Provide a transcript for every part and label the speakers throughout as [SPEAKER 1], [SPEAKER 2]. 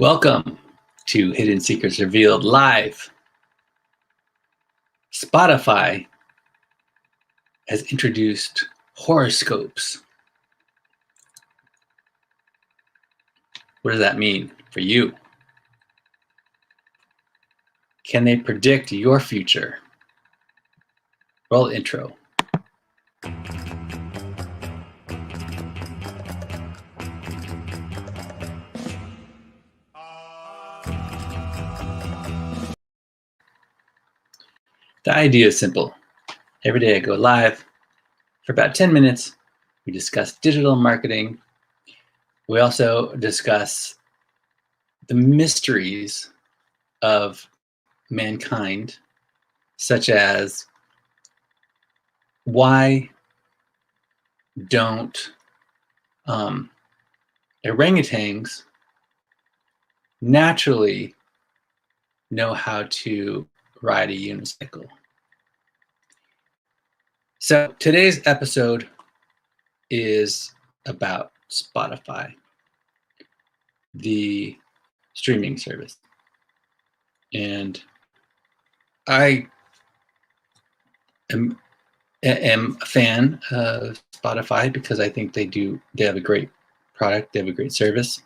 [SPEAKER 1] Welcome to Hidden Secrets Revealed Live. Spotify has introduced horoscopes. What does that mean for you? Can they predict your future? Roll intro. The idea is simple. Every day I go live for about 10 minutes. We discuss digital marketing. We also discuss the mysteries of mankind, such as why don't orangutans naturally know how to ride a unicycle? So today's episode is about Spotify, the streaming service. And I am a fan of Spotify because I think they have a great product, they have a great service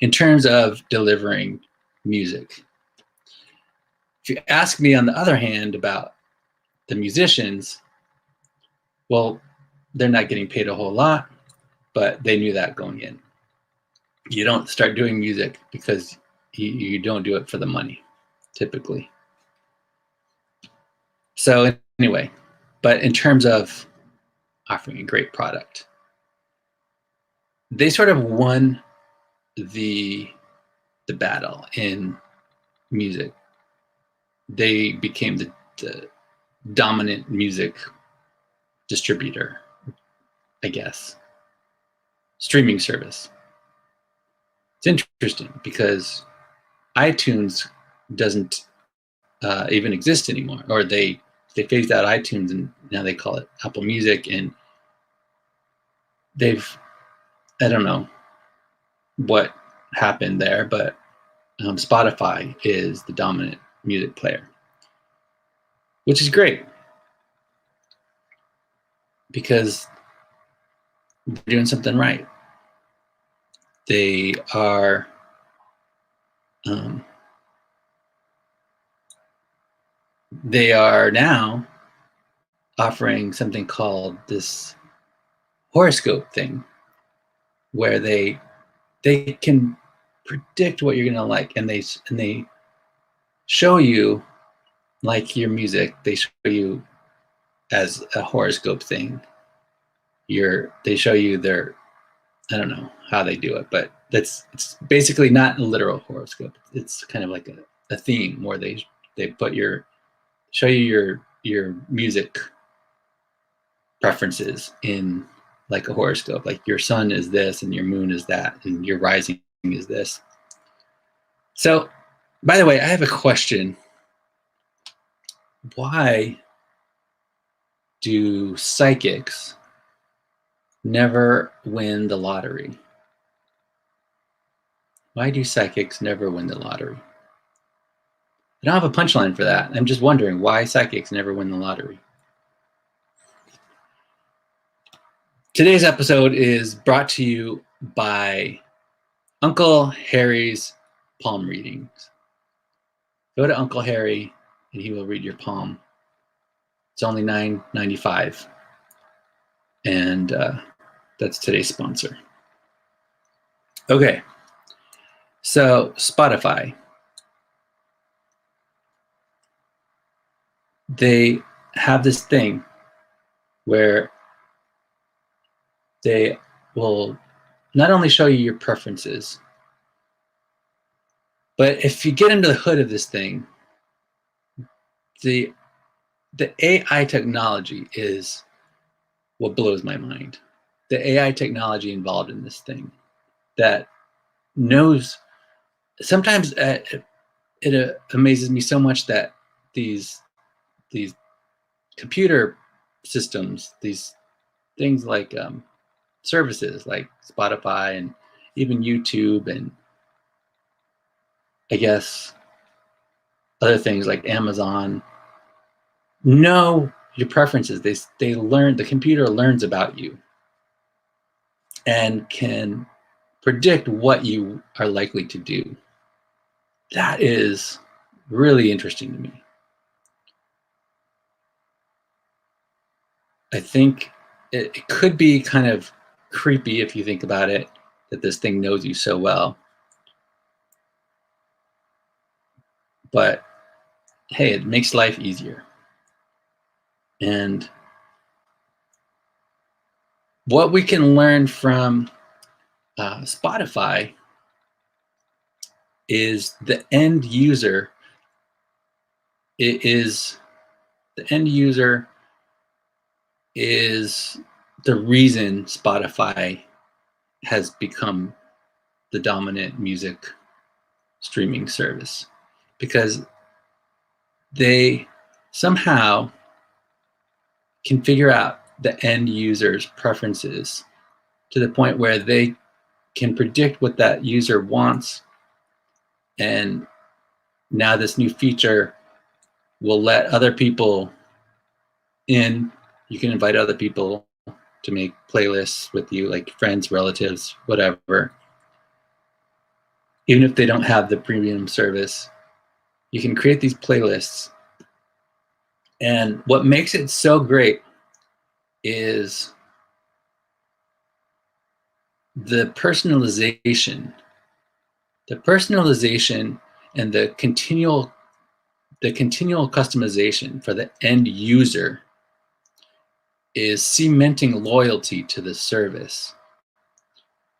[SPEAKER 1] in terms of delivering music. If you ask me, on the other hand, about the musicians, well, they're not getting paid a whole lot, but they knew that going in. You don't start doing music because you don't do it for the money, typically. So anyway, but in terms of offering a great product, they sort of won the battle in music. They became the dominant music distributor, I guess, streaming service. It's interesting because iTunes doesn't even exist anymore, or they phased out iTunes and now they call it Apple Music, and I don't know what happened there, but Spotify is the dominant music player, which is great because they're doing something right. They are now offering something called this horoscope thing, where they can predict what you're gonna like, and they show you, like your music, they show you as a horoscope thing. They show you their, I don't know how they do it, but it's basically not a literal horoscope. It's kind of like a theme where they show you your music preferences in like a horoscope. Like your sun is this and your moon is that and your rising is this. So, by the way, I have a question. Why do psychics never win the lottery? Why do psychics never win the lottery? I don't have a punchline for that. I'm just wondering why psychics never win the lottery. Today's episode is brought to you by Uncle Harry's palm readings. Go to Uncle Harry and he will read your palm. It's only $9.95. And that's today's sponsor. Okay, so Spotify. They have this thing where they will not only show you your preferences, but if you get into the hood of this thing, the AI technology is what blows my mind. The AI technology involved in this thing that knows, sometimes it amazes me so much that these computer systems, these things like services like Spotify and even YouTube and I guess, other things like Amazon know your preferences. They learn, the computer learns about you and can predict what you are likely to do. That is really interesting to me. I think it could be kind of creepy if you think about it, that this thing knows you so well. But hey, it makes life easier. And what we can learn from Spotify is the end user. It is the end user is the reason Spotify has become the dominant music streaming service, because they somehow can figure out the end user's preferences to the point where they can predict what that user wants. And now this new feature will let other people in. You can invite other people to make playlists with you, like friends, relatives, whatever. Even if they don't have the premium service, you can create these playlists. And what makes it so great is the personalization and the continual customization for the end user is cementing loyalty to the service.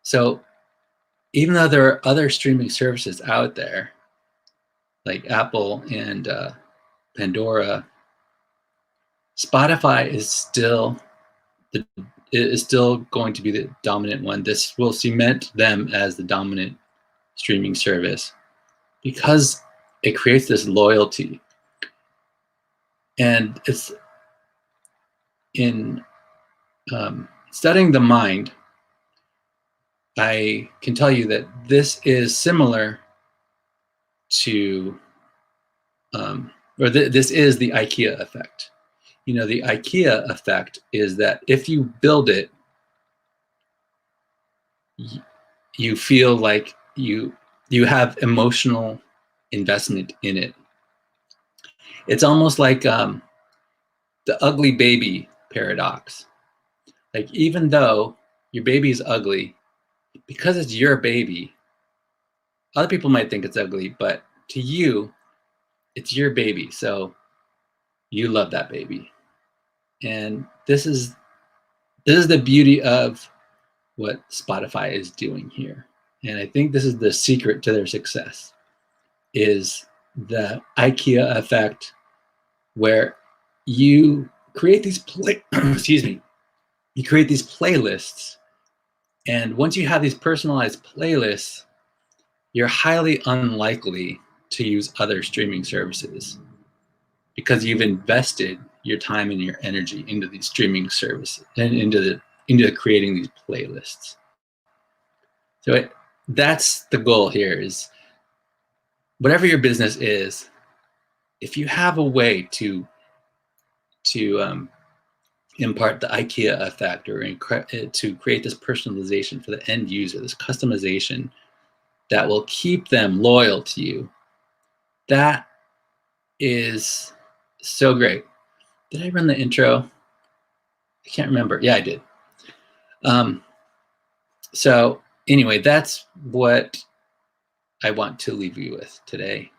[SPEAKER 1] So even though there are other streaming services out there, like Apple and Pandora, Spotify is still going to be the dominant one. This will cement them as the dominant streaming service because it creates this loyalty. And it's in studying the mind, I can tell you that this is similar to, this is the IKEA effect. You know, the IKEA effect is that if you build it, you feel like you have emotional investment in it. It's almost like the ugly baby paradox. Like, even though your baby is ugly, because it's your baby, other people might think it's ugly, but to you, it's your baby. So you love that baby. And this is the beauty of what Spotify is doing here. And I think this is the secret to their success, is the IKEA effect, where you create these you create these playlists, and once you have these personalized playlists, you're highly unlikely to use other streaming services because you've invested your time and your energy into these streaming services and into creating these playlists. So that's the goal here, is whatever your business is, if you have a way to impart the IKEA effect, or to create this personalization for the end user, this customization that will keep them loyal to you, that is so great. Did I run the intro? I can't remember. Yeah, I did. So anyway, that's what I want to leave you with today.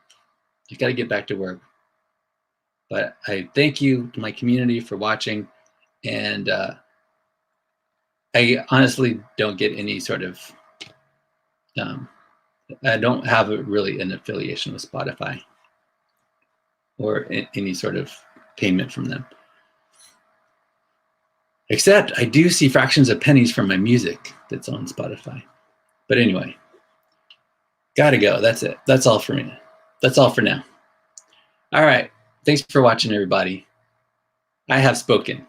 [SPEAKER 1] I got to get back to work. But I thank you to my community for watching. And I honestly don't get any sort of, I don't have really an affiliation with Spotify or any sort of payment from them. Except I do see fractions of pennies from my music that's on Spotify. But anyway, gotta go. That's it. That's all for me. That's all for now. All right. Thanks for watching, everybody. I have spoken.